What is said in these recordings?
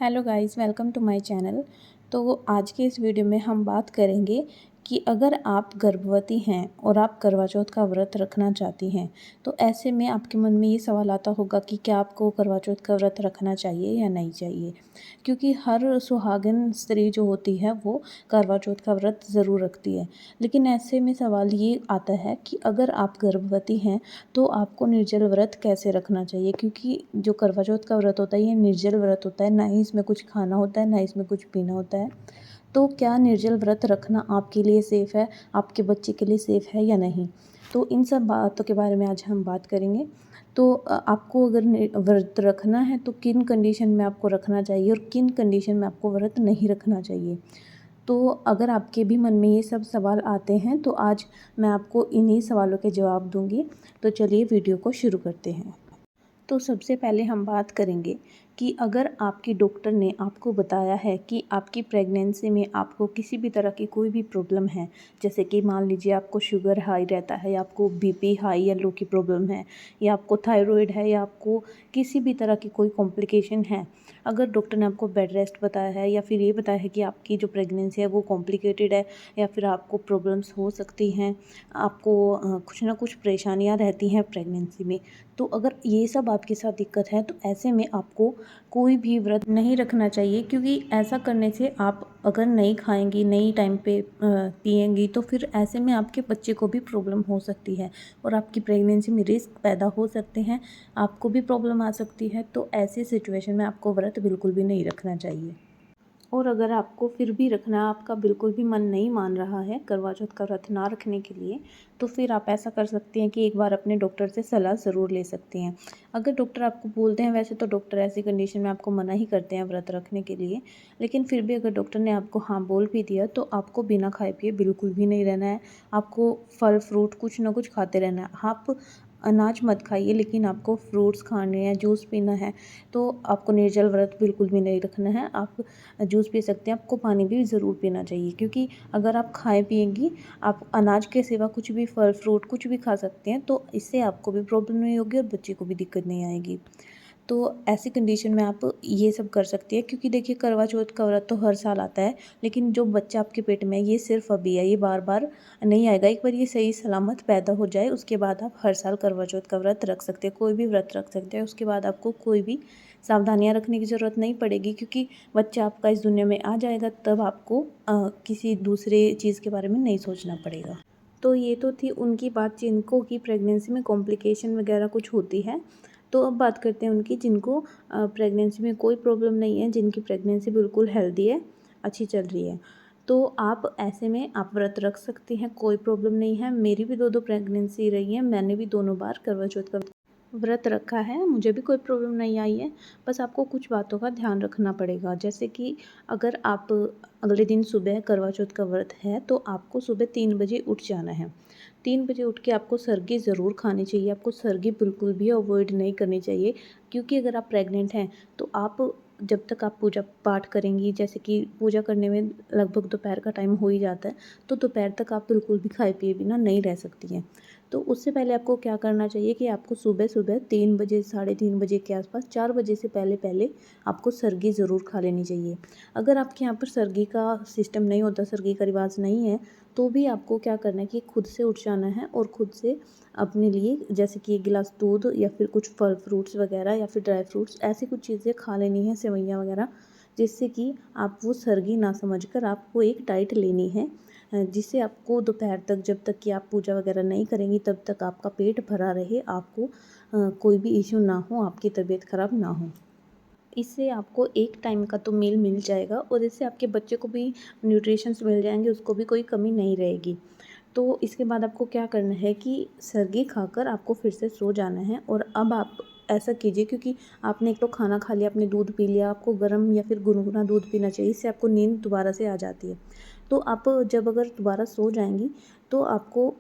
Hello guys, welcome to my channel. तो आज के इस वीडियो में हम बात करेंगे कि अगर आप गर्भवती हैं और आप करवा चौथ का व्रत रखना चाहती हैं, तो ऐसे में आपके मन में ये सवाल आता होगा कि क्या आपको करवा चौथ का व्रत रखना चाहिए या नहीं चाहिए। क्योंकि हर सुहागिन स्त्री जो होती है वो करवा चौथ का व्रत ज़रूर रखती है। लेकिन ऐसे में सवाल ये आता है कि अगर आप गर्भवती हैं तो आपको निर्जल व्रत कैसे रखना चाहिए, क्योंकि जो करवा चौथ का व्रत होता है ये निर्जल व्रत होता है, ना ही इसमें कुछ खाना होता है ना इसमें कुछ पीना होता है। तो क्या निर्जल व्रत रखना आपके लिए सेफ़ है, आपके बच्चे के लिए सेफ़ है या नहीं? तो इन सब बातों के बारे में आज हम बात करेंगे। तो आपको अगर व्रत रखना है तो किन कंडीशन में आपको रखना चाहिए और किन कंडीशन में आपको व्रत नहीं रखना चाहिए। तो अगर आपके भी मन में ये सब सवाल आते हैं तो आज मैं आपको इन्हीं सवालों के जवाब दूँगी। तो चलिए वीडियो को शुरू करते हैं। तो सबसे पहले हम बात करेंगे कि अगर आपकी डॉक्टर ने आपको बताया है कि आपकी प्रेगनेंसी में आपको किसी भी तरह की कोई भी प्रॉब्लम है, जैसे कि मान लीजिए आपको शुगर हाई रहता है या आपको बीपी हाई या लो की प्रॉब्लम है या आपको थायराइड है या आपको किसी भी तरह की कोई कॉम्प्लिकेशन है, अगर डॉक्टर ने आपको बेड रेस्ट बताया है या फिर ये बताया है कि आपकी जो प्रेगनेंसी है वो कॉम्प्लिकेटेड है या फिर आपको प्रॉब्लम्स हो सकती हैं, आपको कुछ ना कुछ परेशानियाँ रहती हैं प्रेगनेंसी में, तो अगर ये सब आपके साथ दिक्कत है तो ऐसे में आपको कोई भी व्रत नहीं रखना चाहिए। क्योंकि ऐसा करने से आप अगर नहीं खाएंगी, नहीं टाइम पे पिएंगी, तो फिर ऐसे में आपके बच्चे को भी प्रॉब्लम हो सकती है और आपकी प्रेगनेंसी में रिस्क पैदा हो सकते हैं, आपको भी प्रॉब्लम आ सकती है। तो ऐसी सिचुएशन में आपको व्रत बिल्कुल भी नहीं रखना चाहिए। और अगर आपको फिर भी रखना, आपका बिल्कुल भी मन नहीं मान रहा है करवा चौथ का व्रत ना रखने के लिए, तो फिर आप ऐसा कर सकती हैं कि एक बार अपने डॉक्टर से सलाह ज़रूर ले सकती हैं। अगर डॉक्टर आपको बोलते हैं, वैसे तो डॉक्टर ऐसी कंडीशन में आपको मना ही करते हैं व्रत रखने के लिए, लेकिन फिर भी अगर डॉक्टर ने आपको हाँ बोल भी दिया तो आपको बिना खाए पिए बिल्कुल भी नहीं रहना है। आपको फल फ्रूट कुछ ना कुछ खाते रहना है। आप अनाज मत खाइए, लेकिन आपको फ्रूट्स खाने हैं, जूस पीना है, तो आपको निर्जल व्रत बिल्कुल भी नहीं रखना है। आप जूस पी सकते हैं, आपको पानी भी ज़रूर पीना चाहिए, क्योंकि अगर आप खाएँ पिएँगी, आप अनाज के सिवा कुछ भी फल फ्रूट कुछ भी खा सकते हैं, तो इससे आपको भी प्रॉब्लम नहीं होगी और बच्चे को भी दिक्कत नहीं आएगी। तो ऐसी कंडीशन में आप ये सब कर सकती हैं, क्योंकि देखिए करवा चौथ का व्रत तो हर साल आता है, लेकिन जो बच्चा आपके पेट में है ये सिर्फ अभी है, ये बार बार नहीं आएगा। एक बार ये सही सलामत पैदा हो जाए उसके बाद आप हर साल करवा चौथ का व्रत रख सकते हैं, कोई भी व्रत रख सकते हैं। उसके बाद आपको कोई भी सावधानियाँ रखने की ज़रूरत नहीं पड़ेगी, क्योंकि बच्चा आपका इस दुनिया में आ जाएगा, तब आपको किसी दूसरे चीज़ के बारे में नहीं सोचना पड़ेगा। तो ये तो थी उनकी बात जिनको कि प्रेगनेंसी में कॉम्प्लिकेशन वगैरह कुछ होती है। तो अब बात करते हैं उनकी जिनको प्रेगनेंसी में कोई प्रॉब्लम नहीं है, जिनकी प्रेगनेंसी बिल्कुल हेल्दी है, अच्छी चल रही है। तो आप ऐसे में आप व्रत रख सकती हैं, कोई प्रॉब्लम नहीं है। मेरी भी 2-2 प्रेगनेंसी रही हैं, मैंने भी दोनों बार करवा चौथ का व्रत रखा है, मुझे भी कोई प्रॉब्लम नहीं आई है। बस आपको कुछ बातों का ध्यान रखना पड़ेगा, जैसे कि अगर आप अगले दिन सुबह करवा चौथ का व्रत है तो आपको सुबह 3 बजे उठ जाना है। 3 बजे उठ के आपको सरगी ज़रूर खानी चाहिए, आपको सरगी बिल्कुल भी अवॉइड नहीं करनी चाहिए, क्योंकि अगर आप प्रेग्नेंट हैं तो आप जब तक आप पूजा पाठ करेंगी, जैसे कि पूजा करने में लगभग दोपहर का टाइम हो ही जाता है, तो दोपहर तक आप बिल्कुल भी खाए पिए बिना नहीं रह सकती हैं। तो उससे पहले आपको क्या करना चाहिए कि आपको सुबह-सुबह 3 बजे, साढ़े 3 बजे के आसपास, 4 बजे से पहले-पहले आपको सरगी ज़रूर खा लेनी चाहिए। अगर आपके यहाँ पर सरगी का सिस्टम नहीं होता, सरगी का रिवाज नहीं है, तो भी आपको क्या करना है कि खुद से उठ जाना है और खुद से अपने लिए जैसे कि 1 गिलास दूध या फिर कुछ फल फ्रूट्स वगैरह या फिर ड्राई फ्रूट्स, ऐसी कुछ चीज़ें खा लेनी है, सेवइयाँ वगैरह, जिससे कि आप वो सरगी ना समझकर आपको एक डाइट लेनी है, जिससे आपको दोपहर तक, जब तक कि आप पूजा वगैरह नहीं करेंगी, तब तक आपका पेट भरा रहे, आपको कोई भी इश्यू ना हो, आपकी तबीयत ख़राब ना हो। इससे आपको एक टाइम का तो मील मिल जाएगा और इससे आपके बच्चे को भी न्यूट्रिशंस मिल जाएंगे, उसको भी कोई कमी नहीं रहेगी। तो इसके बाद आपको क्या करना है कि सर्गी खाकर आपको फिर से सो जाना है। और अब आप ऐसा कीजिए, क्योंकि आपने एक तो खाना खा लिया, आपने दूध पी लिया, आपको गर्म या फिर गुनगुना दूध पीना चाहिए, इससे आपको नींद दोबारा से आ जाती है। तो आप जब अगर दोबारा सो जाएंगी तो आपको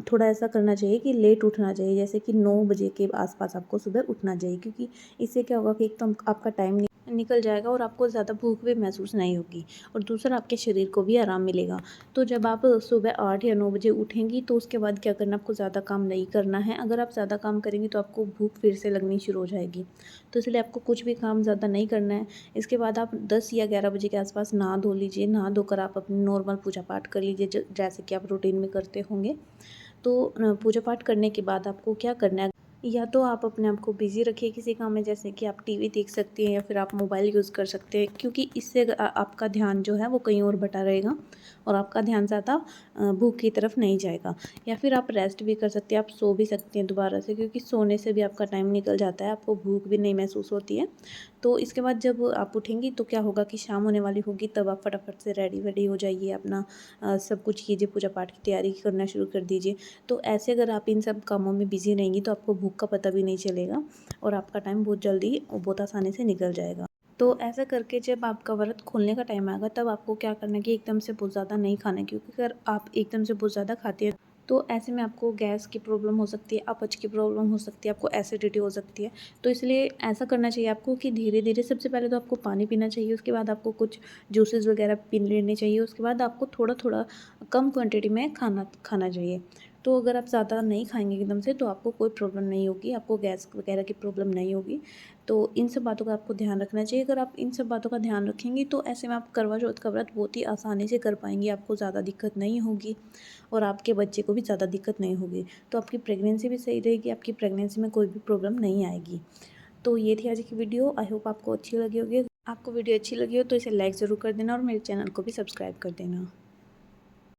थोड़ा ऐसा करना चाहिए कि लेट उठना चाहिए, जैसे कि 9 बजे के आसपास आपको सुबह उठना चाहिए, क्योंकि इससे क्या होगा कि एक तो आपका टाइम निकल जाएगा और आपको ज़्यादा भूख भी महसूस नहीं होगी और दूसरा आपके शरीर को भी आराम मिलेगा। तो जब आप सुबह 8 या 9 बजे उठेंगी तो उसके बाद क्या करना, आपको ज़्यादा काम नहीं करना है। अगर आप ज़्यादा काम करेंगी तो आपको भूख फिर से लगनी शुरू हो जाएगी। तो इसलिए आपको कुछ भी काम ज़्यादा नहीं करना है। इसके बाद आप 10 या 11 बजे के आसपास नहा धो लीजिए। नहा धोकर आप अपनी नॉर्मल पूजा पाठ कर लीजिए जैसे कि आप रूटीन में करते होंगे। तो पूजा पाठ करने के बाद आपको क्या करना है, या तो आप अपने आप को बिज़ी रखिए किसी काम में, जैसे कि आप टीवी देख सकती हैं या फिर आप मोबाइल यूज़ कर सकते हैं, क्योंकि इससे आपका ध्यान जो है वो कहीं और बटा रहेगा और आपका ध्यान ज़्यादा भूख की तरफ नहीं जाएगा। या फिर आप रेस्ट भी कर सकते हैं, आप सो भी सकते हैं दोबारा से, क्योंकि सोने से भी आपका टाइम निकल जाता है, आपको भूख भी नहीं महसूस होती है। तो इसके बाद जब आप उठेंगी तो क्या होगा कि शाम होने वाली होगी, तब आप फटाफट से रेडी वेडी हो जाइए, अपना सब कुछ कीजिए, पूजा पाठ की तैयारी करना शुरू कर दीजिए। तो ऐसे अगर आप इन सब कामों में बिज़ी रहेंगी तो आपको भूख का पता भी नहीं चलेगा और आपका टाइम बहुत जल्दी और बहुत आसानी से निकल जाएगा। तो ऐसा करके जब आपका व्रत खोलने का टाइम आएगा तब आपको क्या करना है कि एकदम से बहुत ज़्यादा नहीं खाना है, क्योंकि अगर आप एकदम से बहुत ज़्यादा खाते हैं तो ऐसे में आपको गैस की प्रॉब्लम हो सकती है, अपच की प्रॉब्लम हो सकती है, आपको एसिडिटी हो सकती है। तो इसलिए ऐसा करना चाहिए आपको कि धीरे-धीरे, सबसे पहले तो आपको पानी पीना चाहिए, उसके बाद आपको कुछ जूसेस वगैरह पी लेने चाहिए, उसके बाद आपको थोड़ा-थोड़ा कम क्वांटिटी में खाना खाना चाहिए। तो अगर आप ज़्यादा नहीं खाएँगे एकदम से तो आपको कोई प्रॉब्लम नहीं होगी, आपको गैस वगैरह की प्रॉब्लम नहीं होगी। तो इन सब बातों का आपको ध्यान रखना चाहिए। अगर आप इन सब बातों का ध्यान रखेंगी तो ऐसे में आप करवा चौथ का व्रत बहुत ही आसानी से कर पाएँगी, आपको ज़्यादा दिक्कत नहीं होगी और आपके बच्चे को भी ज़्यादा दिक्कत नहीं होगी। तो आपकी प्रेगनेंसी भी सही रहेगी, आपकी प्रेगनेंसी में कोई भी प्रॉब्लम नहीं आएगी। तो ये थी आज की वीडियो, आई होप आपको अच्छी लगी होगी। आपको वीडियो अच्छी लगी हो तो इसे लाइक ज़रूर कर देना और मेरे चैनल को भी सब्सक्राइब कर देना।